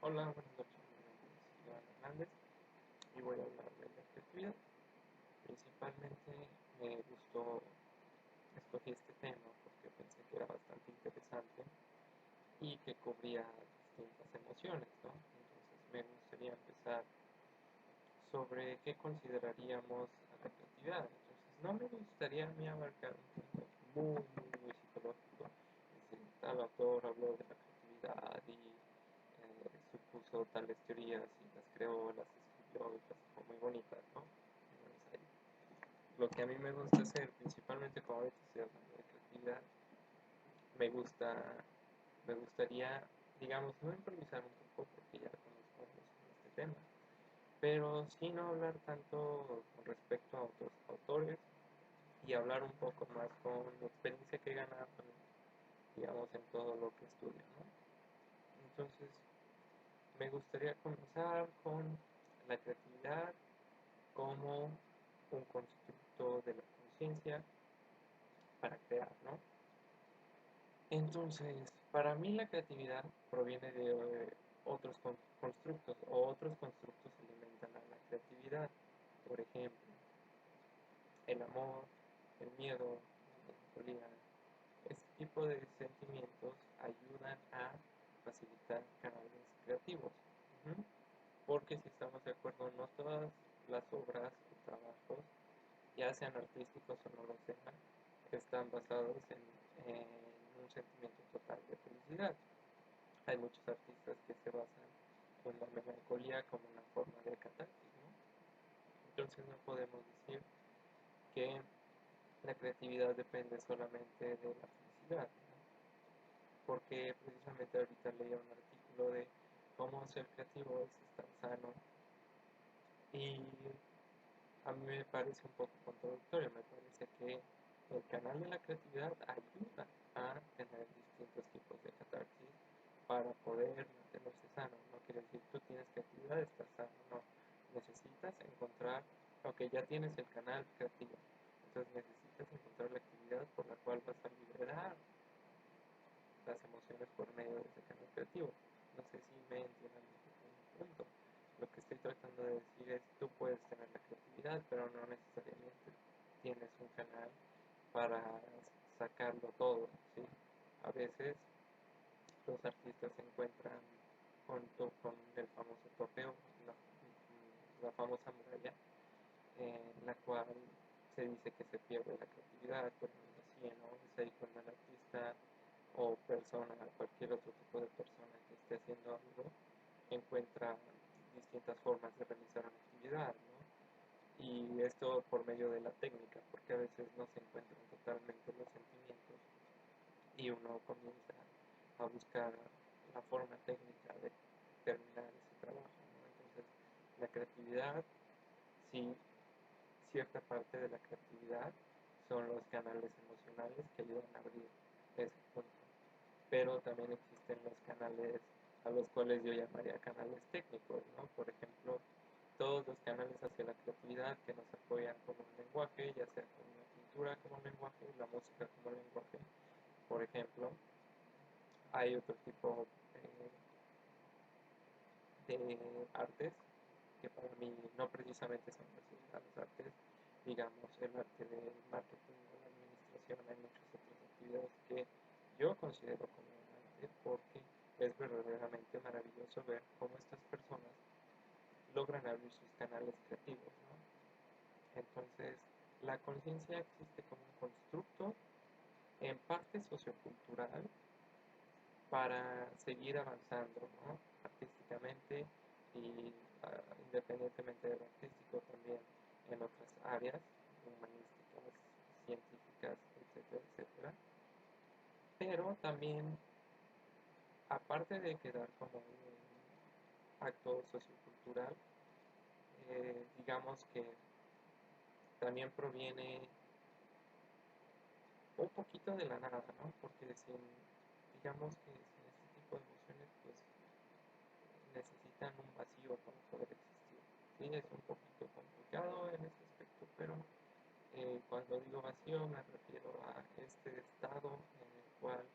Hola, buenas noches. Mi nombre es Iván Hernández y voy a hablar de la creatividad. Principalmente me gustó, escogí este tema porque pensé que era bastante interesante y que cubría distintas emociones, ¿no? Entonces me gustaría empezar sobre qué consideraríamos a la creatividad. Entonces no me gustaría a mí abarcar un punto muy psicológico. Es decir, tal autor habló de la creatividad y supuso tales teorías y las creó, las escribió y las dejó muy bonitas, ¿no? No es ahí. Lo que a mí me gusta hacer, principalmente como ahorita estoy hablando de creatividad, me gusta, me gustaría, digamos, no improvisar un poco porque ya conozco este tema, pero sí no hablar tanto con respecto a otros autores y hablar un poco más con la experiencia que he ganado, digamos, en todo lo que estudio, ¿no? Entonces, me gustaría comenzar con la creatividad como un constructo de la conciencia para crear, ¿no? Entonces, para mí la creatividad proviene de otros constructos o otros constructos alimentan a la creatividad. Por ejemplo, el amor, el miedo, la melancolía. Este tipo de sentimientos ayudan a facilitar canales creativos. Ujú. Porque si estamos de acuerdo, no todas las obras o trabajos, ya sean artísticos o no lo sean, están basados en un sentimiento total de felicidad. Hay muchos artistas que se basan en la melancolía como una forma de catarsis, ¿no? Entonces no podemos decir que la creatividad depende solamente de la felicidad, ¿no? Porque precisamente ahorita leía un artículo de cómo ser creativo es estar sano y a mí me parece un poco contradictorio, me parece que el canal de la creatividad ayuda a tener distintos tipos de catarsis para poder mantenerse sano. No quiere decir tú tienes creatividad, estás sano, no. Necesitas encontrar, ok, ya tienes el canal creativo, entonces necesitas encontrar la actividad por la cual vas a liberar las emociones por medio de ese canal creativo. No sé si me entiendan un punto. Lo que estoy tratando de decir es, tú puedes tener la creatividad, pero no necesariamente tienes un canal para sacarlo todo, ¿sí? A veces los artistas se encuentran con el famoso topeo, la famosa muralla, en la cual se dice que se pierde la creatividad, pero no es así, ¿no? Es ahí cuando el artista o persona, cualquier otro tipo de persona que esté haciendo algo, encuentra distintas formas de realizar una actividad, ¿no? Y esto por medio de la técnica, porque a veces no se encuentran totalmente los sentimientos y uno comienza a buscar la forma técnica de terminar ese trabajo, ¿no? Entonces, la creatividad, sí, cierta parte de la creatividad son los canales emocionales que ayudan a abrir ese punto, pero también existen los canales a los cuales yo llamaría canales técnicos, ¿no? Por ejemplo, todos los canales hacia la creatividad que nos apoyan con un lenguaje, ya sea con la pintura como lenguaje, la música como lenguaje. Por ejemplo, hay otro tipo de artes que para mí no precisamente son considerados artes, digamos el arte del marketing o la administración, hay muchas otras actividades que yo considero como un arte porque es verdaderamente maravilloso ver cómo estas personas logran abrir sus canales creativos, ¿no? Entonces, la conciencia existe como un constructo en parte sociocultural para seguir avanzando, ¿no? Artísticamente y independientemente de lo artístico también en otras áreas humanísticas, científicas, etcétera, etcétera. Pero también, aparte de quedar como un acto sociocultural, digamos que también proviene un poquito de la nada, ¿no? Porque sin, digamos que sin este tipo de emociones, pues necesitan un vacío para poder existir. Sí, es un poquito complicado en ese aspecto, pero cuando digo vacío me refiero a este estado en el cual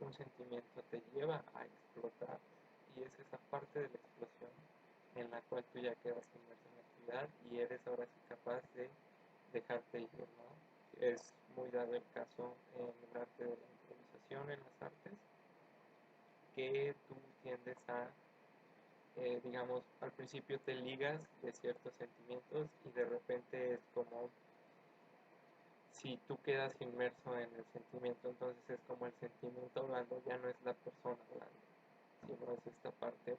un sentimiento te lleva a explotar y ese esa parte de la explosión en la cual tú ya quedas inmerso en la actividad y eres ahora sí capaz de dejarte ir, ¿no? Es muy dado el caso en el arte de la improvisación, en las artes, que tú tiendes a, digamos, al principio te ligas de ciertos sentimientos y de repente es como si tú quedas inmerso en el sentimiento, entonces es como el sentimiento hablando, ya no es la persona hablando, sino es esta parte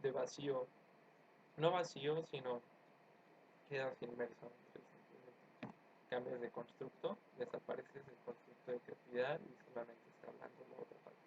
de vacío, no vacío, sino quedas inmerso en el sentimiento. Cambias de constructo, desapareces del constructo de creatividad y solamente está hablando la otra parte.